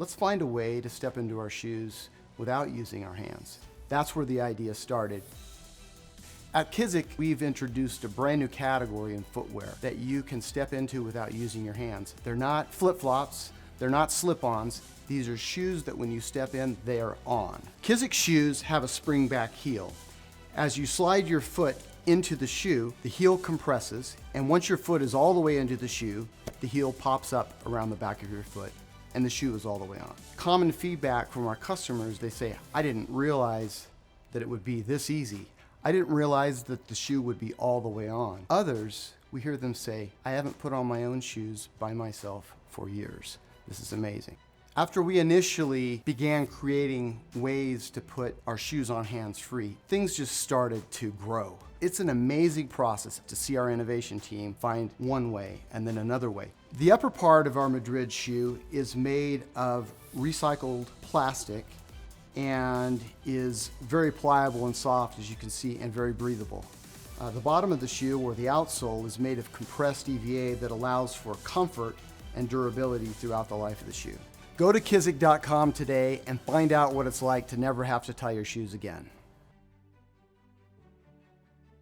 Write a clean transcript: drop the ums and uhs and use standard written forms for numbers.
Let's find a way to step into our shoes without using our hands. That's where the idea started. At Kizik, we've introduced a brand new category in footwear that you can step into without using your hands. They're not flip-flops, they're not slip-ons. These are shoes that when you step in, they are on. Kizik shoes have a spring-back heel. As you slide your foot into the shoe, the heel compresses, and once your foot is all the way into the shoe, the heel pops up around the back of your foot, and the shoe is all the way on. Common feedback from our customers, they say, I didn't realize that it would be this easy. I didn't realize that the shoe would be all the way on. Others, we hear them say, I haven't put on my own shoes by myself for years. This is amazing. After we initially began creating ways to put our shoes on hands-free, things just started to grow. It's an amazing process to see our innovation team find one way and then another way. The upper part of our Madrid shoe is made of recycled plastic and is very pliable and soft, as you can see, and very breathable. The bottom of the shoe, or the outsole, is made of compressed EVA that allows for comfort and durability throughout the life of the shoe. Go to kizik.com today and find out what it's like to never have to tie your shoes again.